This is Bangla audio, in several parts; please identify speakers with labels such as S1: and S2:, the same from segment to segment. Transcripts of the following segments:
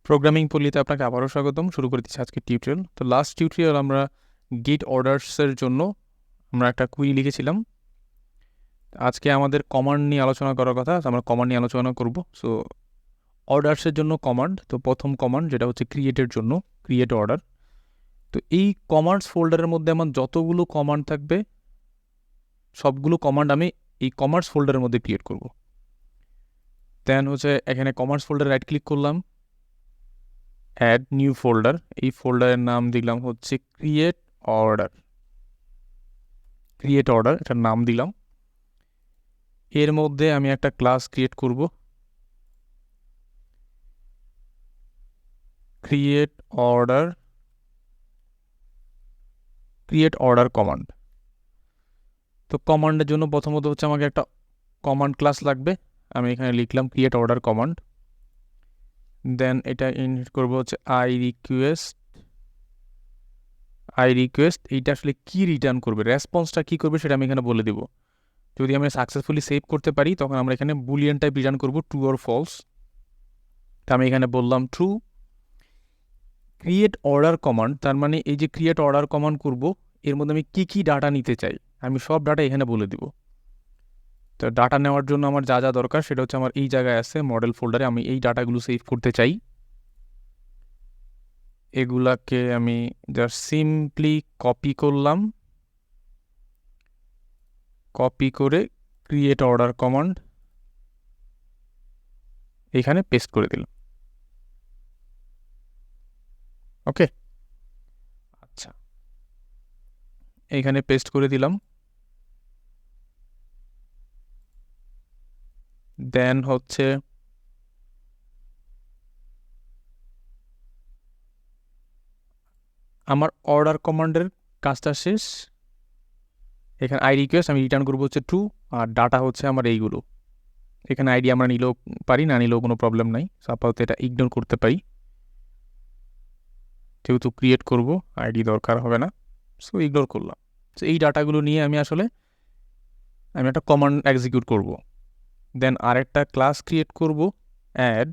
S1: প্রোগ্রামিং পল্লীতে আপনাকে আবারও স্বাগতম। শুরু করে দিচ্ছি আজকের টিউটোরিয়াল। তো লাস্ট টিউটোরিয়াল আমরা গেট অর্ডারসের জন্য আমরা একটা কুইরি লিখেছিলাম। আজকে আমাদের কমান্ড নিয়ে আলোচনা করার কথা, আমরা কমান্ড নিয়ে আলোচনা করব। সো অর্ডারসের জন্য কমান্ড, তো প্রথম কমান্ড যেটা হচ্ছে ক্রিয়েটের জন্য, ক্রিয়েট অর্ডার। তো এই কমান্ডস ফোল্ডারের মধ্যে আমার যতগুলো কমান্ড থাকবে সবগুলো কমান্ড আমি এই কমান্ডস ফোল্ডারের মধ্যে ক্রিয়েট করব। দেন হচ্ছে এখানে কমান্ডস ফোল্ডারে রাইট ক্লিক করলাম, অ্যাড নিউ ফোল্ডার। এই ফোল্ডারের নাম দিলাম হচ্ছে ক্রিয়েট অর্ডার। ক্রিয়েট অর্ডার এটার নাম দিলাম। এর মধ্যে আমি একটা ক্লাস ক্রিয়েট করব, ক্রিয়েট অর্ডার কমান্ড। তো কমান্ডের জন্য প্রথমত হচ্ছে আমাকে একটা কমান্ড ক্লাস লাগবে। আমি এখানে লিখলাম ক্রিয়েট অর্ডার কমান্ড। দেন এটা ইনহেরিট করব হচ্ছে আই রিকোয়েস্ট। এইটা আসলে কি রিটার্ন করবে, রেসপন্সটা কি করবে সেটা আমি এখানে বলে দেব। যদি আমরা সাকসেসফুলি সেভ করতে পারি তখন আমরা এখানে বুলিয়ান টাইপ রিটার্ন করব, ট্রু অর ফলস। তা আমি এখানে বললাম ট্রু। ক্রিয়েট অর্ডার কমান্ড, তার মানে এই যে ক্রিয়েট অর্ডার কমান্ড করব এর মধ্যে আমি কি ডাটা নিতে চাই আমি সব ডাটা এখানে বলে দিব। তো ডাটা নেওয়ার জন্য আমার যা যা দরকার সেটা হচ্ছে আমার এই জায়গায় আছে মডেল ফোল্ডারে, আমি এই ডাটাগুলো সেভ করতে চাই। এগুলাকে আমি জাস্ট সিম্পলি কপি করলাম, কপি করে ক্রিয়েট অর্ডার কমান্ড এখানে পেস্ট করে দিলাম। ওকে, আচ্ছা, এখানে পেস্ট করে দিলাম। দেন হচ্ছে আমার অর্ডার কমান্ডের কাজটা শেষ। এখানে আই রিকোয়েস্ট আমি রিটার্ন করবো হচ্ছে ট্রু, আর ডাটা হচ্ছে আমার এইগুলো। এখানে আইডি আমরা নিলেও পারি, না নিলেও কোনো প্রবলেম নাই। আপাতত এটা ইগনোর করতে পারি, যেহেতু ক্রিয়েট করব আইডি দরকার হবে না, সো ইগনোর করলাম। সো এই ডাটাগুলো নিয়ে আমি একটা কমান্ড এক্সিকিউট করব। দেন আরেকটা ক্লাস ক্রিয়েট করব, add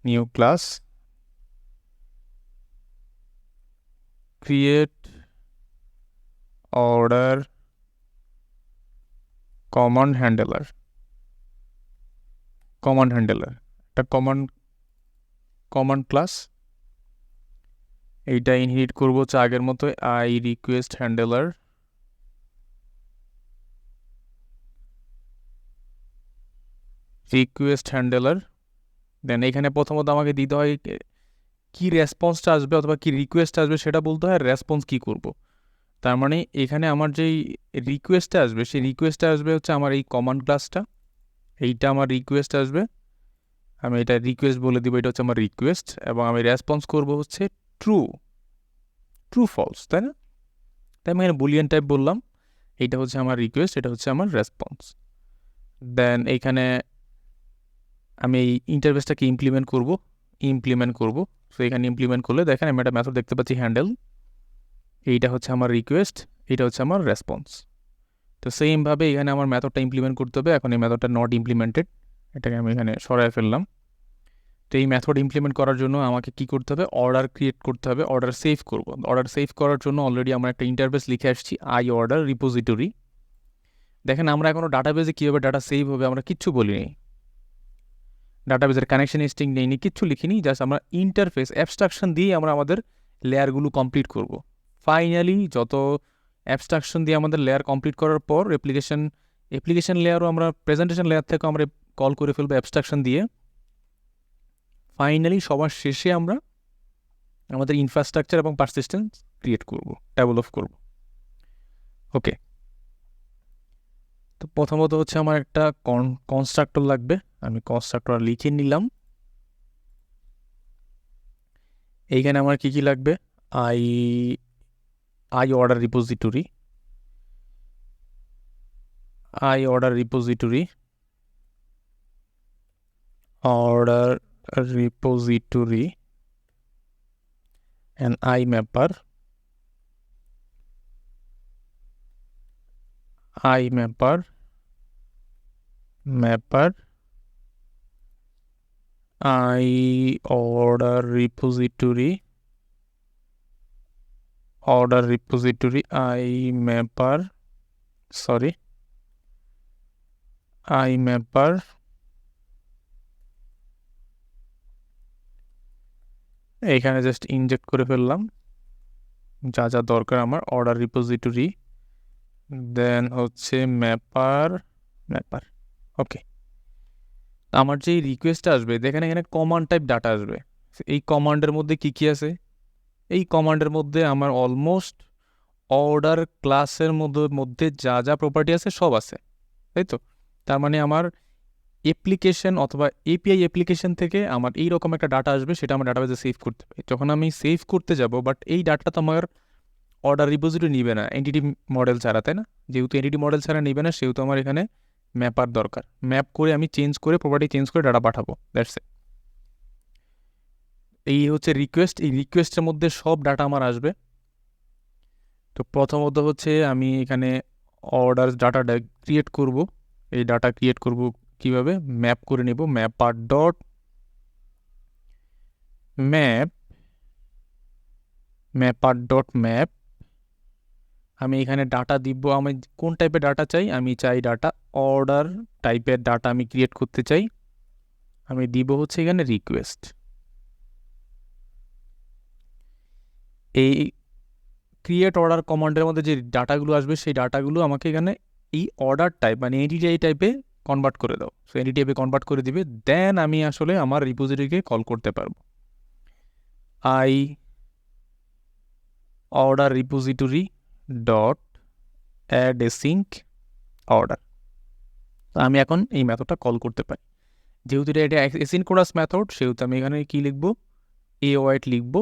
S1: new class, create order command handler. একটা কমান্ড ক্লাস, এইটা ইনহেরিট করবো হচ্ছে আগের মতো আই রিকোয়েস্ট হ্যান্ডলার। দেন এখানে প্রথমত আমাকে দিতে হয় কি রেসপন্সটা আসবে অথবা কি রিকোয়েস্ট আসবে সেটা বলতে হয়, রেসপন্স কি করব। তার মানে এখানে আমার যেই রিকোয়েস্টটা আসবে সেই রিকোয়েস্টটা আসবে হচ্ছে আমার এই কমান্ড ক্লাসটা, এইটা আমার রিকোয়েস্ট আসবে। আমি এটা রিকোয়েস্ট বলে দিব, এটা হচ্ছে আমার রিকোয়েস্ট, এবং আমি রেসপন্স করব হচ্ছে ট্রু ফলস, তাই না? তাই আমি এখানে বুলিয়ান টাইপ বললাম, এইটা হচ্ছে আমার রিকোয়েস্ট, এটা হচ্ছে আমার রেসপন্স। দেন এইখানে আমি এই ইন্টারফেসটাকে ইমপ্লিমেন্ট করব। সো এখানে ইমপ্লিমেন্ট করলে দেখেন আমি একটা মেথড দেখতে পাচ্ছি হ্যান্ডেল, এইটা হচ্ছে আমার রিকোয়েস্ট, এটা হচ্ছে আমার রেসপন্স। তো সেমভাবে এখানে আমার মেথডটা ইমপ্লিমেন্ট করতে হবে। এখন এই মেথডটা নট ইমপ্লিমেন্টেড, এটাকে আমি এখানে সরায় ফেললাম। তো এই মেথড ইমপ্লিমেন্ট করার জন্য আমাকে কি করতে হবে, অর্ডার ক্রিয়েট করতে হবে, অর্ডার সেভ করব। অর্ডার সেভ করার জন্য অলরেডি আমরা একটা ইন্টারফেস লিখে আসছি, আই অর্ডার রিপোজিটরি। দেখেন আমরা এখনো ডাটাবেসে কীভাবে ডাটা সেভ হবে আমরা কিচ্ছু বলিনি, ডাটাবেসের কানেকশন স্ট্রিং নেইনি, কিচ্ছু লিখিনি। জাস্ট আমরা ইন্টারফেস অ্যাবস্ট্রাকশন দিয়ে আমরা আমাদের লেয়ারগুলো কমপ্লিট করব। ফাইনালি যত অ্যাবস্ট্রাকশন দিয়ে আমাদের লেয়ার কমপ্লিট করার পর অ্যাপ্লিকেশন লেয়ারও আমরা প্রেজেন্টেশন লেয়ার থেকে আমরা কল করে ফেলবো অ্যাবস্ট্রাকশন দিয়ে। ফাইনালি সবার শেষে আমরা আমাদের ইনফ্রাস্ট্রাকচার এবং পারসিস্টেন্স ক্রিয়েট করব, ডেভেলপ করব। ওকে, তো প্রথমত হচ্ছে আমার একটা কনস্ট্রাক্টর লাগবে, আমি কনস্ট্রাক্টর লিখে নিলাম। এইখানে আমার কি লাগবে, I order repository, and IMapper, mapper I order repository I mapper এইখানে জাস্ট ইনজেক্ট করে ফেললাম যা যা দরকার আমার অর্ডার রিপোজিটরি, দেন হচ্ছে ম্যাপার। ওকে, আমার যে রিকোয়েস্ট আসবে দেখেন এখানে কমান্ড টাইপ ডাটা আসবে। এই কমান্ডের মধ্যে কি কি আছে? এই কমান্ডের মধ্যে আমার অলমোস্ট অর্ডার ক্লাসের মধ্যে যা যা প্রপার্টি আছে সব আছে, তাই তো? তার মানে আমার অ্যাপ্লিকেশন অথবা এপিআই অ্যাপ্লিকেশন থেকে আমার এইরকম একটা ডাটা আসবে, সেটা আমার ডাটাবেজে সেভ করতে পারি। যখন আমি সেভ করতে যাব, বাট এই ডাটাটা তো আমার অর্ডার রিপোজিটরি নিবে না এন্টিটি মডেল ছাড়া, তাই না? যেহেতু এন্টিটি মডেল ছাড়া নিবে না, সেহেতু আমার এখানে ম্যাপার দরকার। ম্যাপ করে আমি চেঞ্জ করে প্রপার্টি চেঞ্জ করে ডাটা পাঠাবো, দ্যাটস ইট। এই হচ্ছে রিকোয়েস্ট। এই রিকোয়েস্টের মধ্যে সব ডাটা আমার আসবে। তো প্রথমত হচ্ছে আমি এখানে অর্ডার ডাটাটা ক্রিয়েট করব। এই ডাটা ক্রিয়েট করব কিভাবে? ম্যাপ করে নেব, ম্যাপার ডট ম্যাপ। আমি এখানে ডাটা দিব, আমি কোন টাইপের ডাটা চাই? আমি চাই ডাটা অর্ডার টাইপের ডাটা আমি ক্রিয়েট করতে চাই। আমি দিব হচ্ছে এখানে রিকোয়েস্ট। এই ক্রিয়েট অর্ডার কমান্ডের মধ্যে যে ডাটাগুলো আসবে সেই ডাটাগুলো আমাকে এখানে এই অর্ডার টাইপ মানে এনটিটি টাইপে কনভার্ট করে দাও। সো এনটিটি টাইপে কনভার্ট করে দিবে, দেন আমি আসলে আমার রিপোজিটরিকে কল করতে পারবো। I order repository dot add async order. আমি এখন এই মেথডটা কল করতে পারি। যেহেতু এটা অ্যাসিনক্রোনাস মেথড, সেহেতু আমি এখানে কি লিখবো? await লিখবো,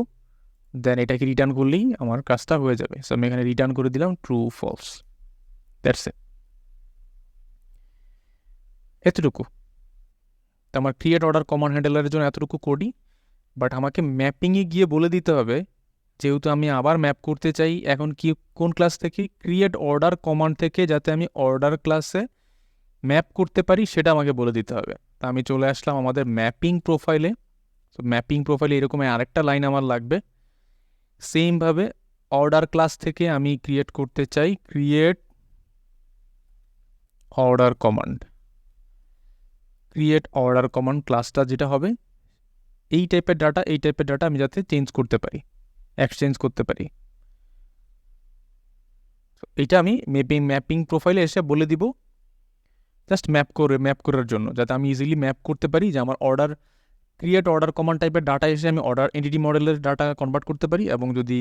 S1: দেন এটাকে রিটার্ন করলেই আমার কাজটা হয়ে যাবে। সো আমি এখানে রিটার্ন করে দিলাম ট্রু ফলস, দ্যাটস ইট। এতটুকু তো আমার ক্রিয়েট অর্ডার কমান্ড হ্যান্ডেলারের জন্য এতটুকু কোডই। বাট আমাকে ম্যাপিংয়ে গিয়ে বলে দিতে হবে, যেহেতু আমি আবার ম্যাপ করতে চাই এখন কি কোন ক্লাস থেকে? ক্রিয়েট অর্ডার কমান্ড থেকে, যাতে আমি অর্ডার ক্লাসে ম্যাপ করতে পারি সেটা আমাকে বলে দিতে হবে। তা আমি চলে আসলাম আমাদের ম্যাপিং প্রোফাইলে। তো ম্যাপিং প্রোফাইলে এরকম আরেকটা লাইন আমার লাগবে। সেমভাবে অর্ডার ক্লাস থেকে আমি ক্রিয়েট করতে চাই ক্রিয়েট অর্ডার কমান্ড ক্লাসটা যেটা হবে এই টাইপের ডাটা আমি যাতে চেঞ্জ করতে পারি, এক্সচেঞ্জ করতে পারি। এটা আমি ম্যাপিং প্রোফাইলে এসে বলে দিব, জাস্ট ম্যাপ করার জন্য, যাতে আমি ইজিলি ম্যাপ করতে পারি যে আমার ক্রিয়েট অর্ডার কমান্ড টাইপের ডাটা এসে আমি অর্ডার এন্টিটি মডেলের ডাটা কনভার্ট করতে পারি, এবং যদি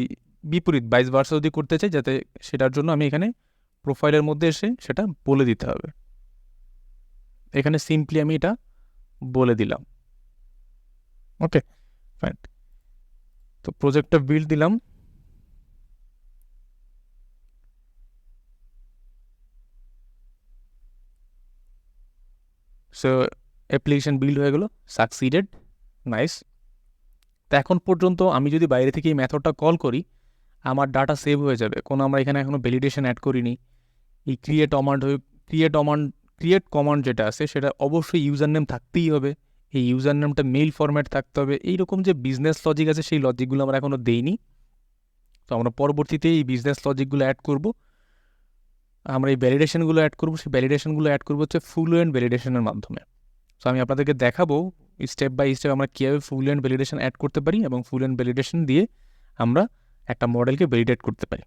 S1: বিপরীত ভাইস ভার্সা যদি করতে চাই, যাতে সেটার জন্য আমি এখানে প্রোফাইলের মধ্যে এসে সেটা বলে দিতে হবে। এখানে সিম্পলি আমি এটা বলে দিলাম। ওকে, ফাইন। তো প্রজেক্টটা বিল্ড দিলাম। সো অ্যাপ্লিকেশন বিল্ড হয়ে গেল, সাকসিডেড, নাইস। তো এখন পর্যন্ত আমি যদি বাইরে থেকে এই মেথডটা কল করি, আমার ডাটা সেভ হয়ে যাবে। কোনো আমরা এখানে এখনও ভ্যালিডেশন অ্যাড করিনি। এই ক্রিয়েট কমান্ড যেটা আছে সেটা অবশ্যই ইউজার নেম থাকতেই হবে। এই ইউজার নেমটা মেইল ফরম্যাট থাকতে হবে। এইরকম যে বিজনেস লজিক আছে সেই লজিকগুলো আমরা এখনও দেইনি। তো আমরা পরবর্তীতে এই বিজনেস লজিকগুলো অ্যাড করব। আমরা এই ভ্যালিডেশনগুলো অ্যাড করবো। সেই ভ্যালিডেশনগুলো অ্যাড করবো হচ্ছে ফুলুয়েন্ট ভ্যালিডেশনের মাধ্যমে। সো আমি আপনাদেরকে দেখাবো স্টেপ বাই স্টেপ আমরা কীভাবে ফুলুয়েন্ট ভ্যালিডেশন অ্যাড করতে পারি, এবং ফুলুয়েন্ট ভ্যালিডেশন দিয়ে আমরা একটা মডেলকে ভ্যালিডেট করতে পারি।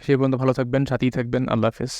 S1: সেই পর্যন্ত ভালো থাকবেন, সাথেই থাকবেন। আল্লাহ হাফেজ।